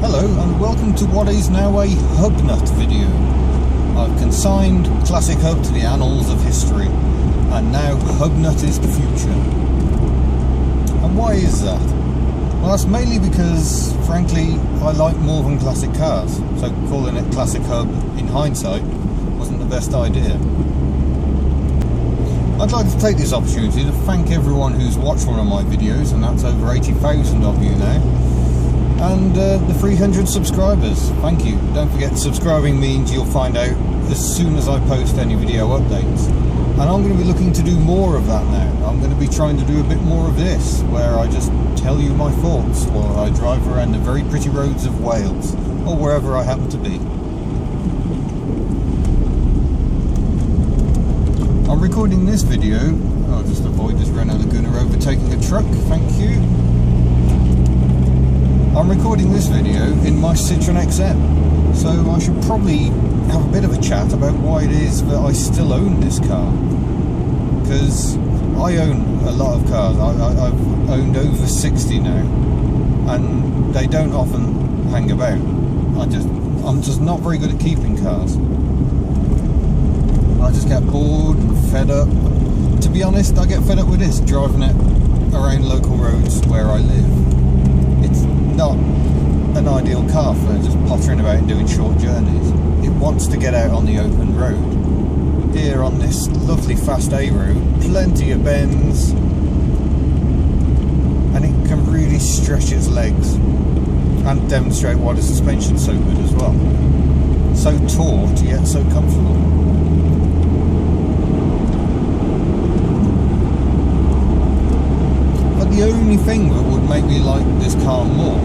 Hello and welcome to what is now a HubNut video. I've consigned Classic Hub to the annals of history, and now HubNut is the future. And why is that? Well, that's mainly because, frankly, I like more than classic cars, so calling it Classic Hub in hindsight wasn't the best idea. I'd like to take this opportunity to thank everyone who's watched one of my videos, and that's over 80,000 of you now. And the 300 subscribers, thank you. Don't forget, subscribing means you'll find out as soon as I post any video updates. And I'm going to be looking to do more of that now. I'm going to be trying to do a bit more of this, where I just tell you my thoughts while I drive around the very pretty roads of Wales, or wherever I happen to be. I'm recording this video, I'll just avoid this Renault Laguna overtaking a truck, thank you. I'm recording this video in my Citroen XM, so I should probably have a bit of a chat about why it is that I still own this car. Because I own a lot of cars. I've owned over 60 now, and they don't often hang about. I'm just not very good at keeping cars. I just get bored and fed up. To be honest, I get fed up with this, driving it around local roads where I live. It's not an ideal car for just pottering about and doing short journeys. It wants to get out on the open road. Here on this lovely fast A road, plenty of bends, and it can really stretch its legs and demonstrate why the suspension's so good as well. So taut yet so comfortable. The only thing that would make me like this car more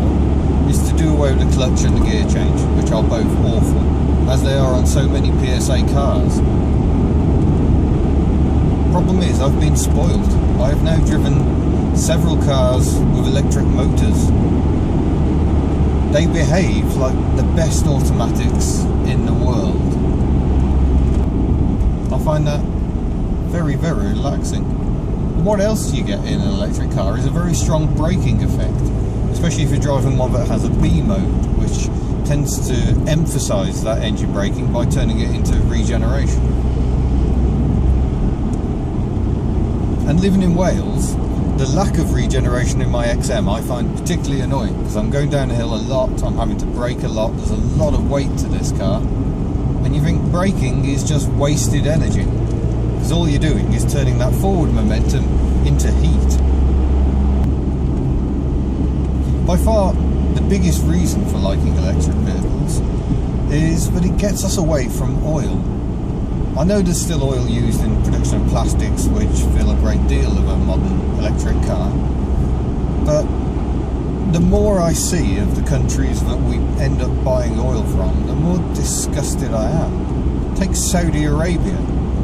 is to do away with the clutch and the gear change, which are both awful, as they are on so many PSA cars. Problem is, I've been spoiled. I have now driven several cars with electric motors. They behave like the best automatics in the world. I find that very, very relaxing. What else you get in an electric car is a very strong braking effect, especially if you're driving one that has a B mode, which tends to emphasise that engine braking by turning it into regeneration. And living in Wales, the lack of regeneration in my XM I find particularly annoying, because I'm going down the hill a lot, I'm having to brake a lot, there's a lot of weight to this car, and you think braking is just wasted energy. Because all you're doing is turning that forward momentum into heat. By far, the biggest reason for liking electric vehicles is that it gets us away from oil. I know there's still oil used in production of plastics, which fill a great deal of a modern electric car, but the more I see of the countries that we end up buying oil from, the more disgusted I am. Take Saudi Arabia,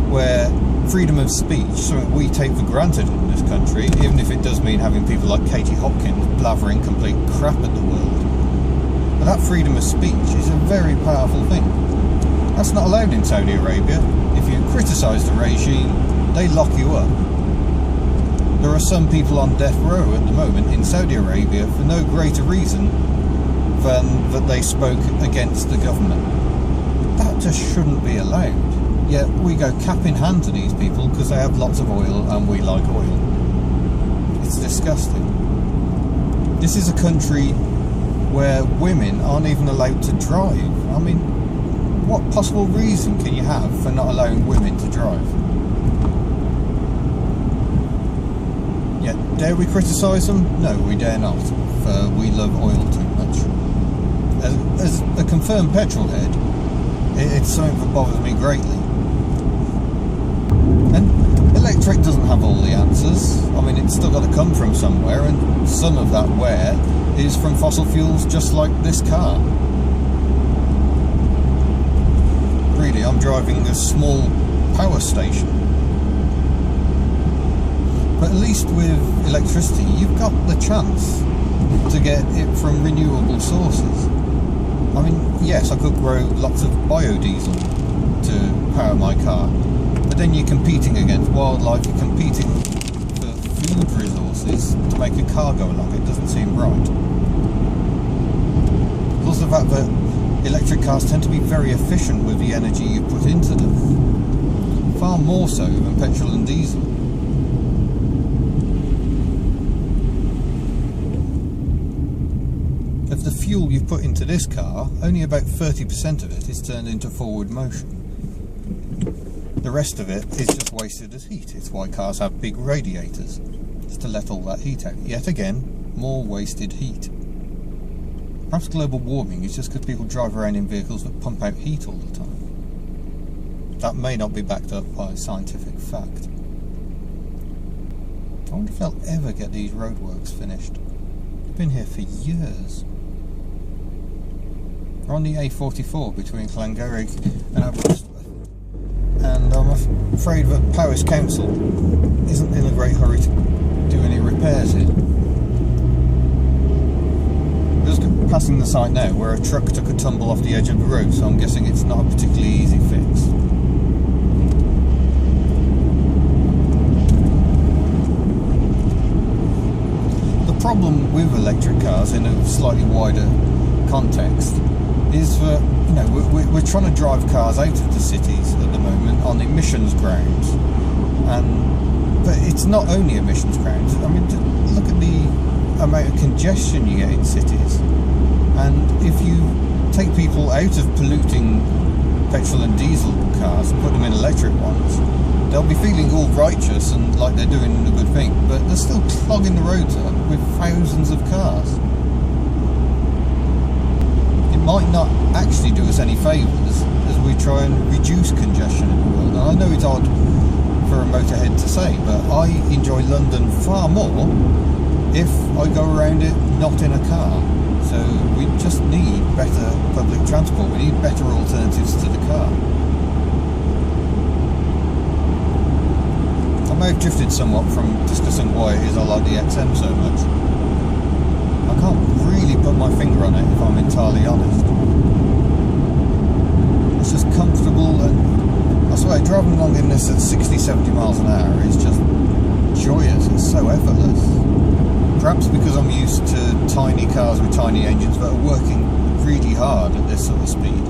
where freedom of speech, something we take for granted in this country, even if it does mean having people like Katie Hopkins blathering complete crap at the world. But that freedom of speech is a very powerful thing. That's not allowed in Saudi Arabia. If you criticise the regime, they lock you up. There are some people on death row at the moment in Saudi Arabia for no greater reason than that they spoke against the government. That just shouldn't be allowed. Yet we go cap in hand to these people because they have lots of oil and we like oil. It's disgusting. This is a country where women aren't even allowed to drive. I mean, what possible reason can you have for not allowing women to drive? Yet, dare we criticise them? No, we dare not, for we love oil too much. As a confirmed petrol head, it's something that bothers me greatly. And electric doesn't have all the answers. I mean, it's still got to come from somewhere, and some of that where is from fossil fuels, just like this car. Really, I'm driving a small power station. But at least with electricity, you've got the chance to get it from renewable sources. I mean, yes, I could grow lots of biodiesel to power my car, but then you're competing against wildlife, you're competing for food resources to make a car go along. It doesn't seem right. fact that electric cars tend to be very efficient with the energy you put into them, far more so than petrol and diesel. Of the fuel you put into this car, only about 30% of it is turned into forward motion. The rest of it is just wasted as heat. It's why cars have big radiators, just to let all that heat out. Yet again, more wasted heat. Perhaps global warming is just because people drive around in vehicles that pump out heat all the time. That may not be backed up by scientific fact. I wonder if they'll ever get these roadworks finished. They've been here for years. We're on the A44 between Llangarrig and Aberystwyth, and I'm afraid that Powys Council isn't in a great hurry to do any repairs here. Just passing the site now where a truck took a tumble off the edge of the road, so I'm guessing it's not a particularly easy fix. The problem with electric cars in a slightly wider context is that, you know, we're trying to drive cars out of the cities at the moment on emissions grounds, but it's not only emissions grounds. I mean, look at the amount of congestion you get in cities, and if you take people out of polluting petrol and diesel cars and put them in electric ones, they'll be feeling all righteous and like they're doing a good thing, but they're still clogging the roads up with thousands of cars. Might not actually do us any favours as we try and reduce congestion in the world. And I know it's odd for a motorhead to say, but I enjoy London far more if I go around it not in a car. So we just need better public transport. We need better alternatives to the car. I may have drifted somewhat from discussing why it is I like the XM so much. I can't really put my finger on it if I'm entirely honest. It's just comfortable, and I swear driving along in this at 60-70 miles an hour is just joyous. It's so effortless. Perhaps because I'm used to tiny cars with tiny engines that are working really hard at this sort of speed.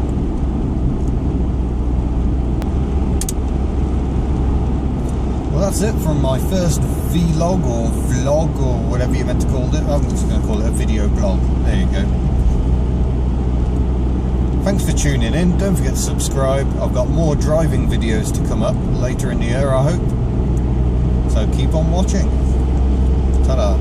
Well, that's it from my first vlog or vlog or whatever you meant to call it. I'm just going to call it a video blog. There you go. Thanks for tuning in. Don't forget to subscribe. I've got more driving videos to come up later in the year, I hope. So keep on watching. Ta-da.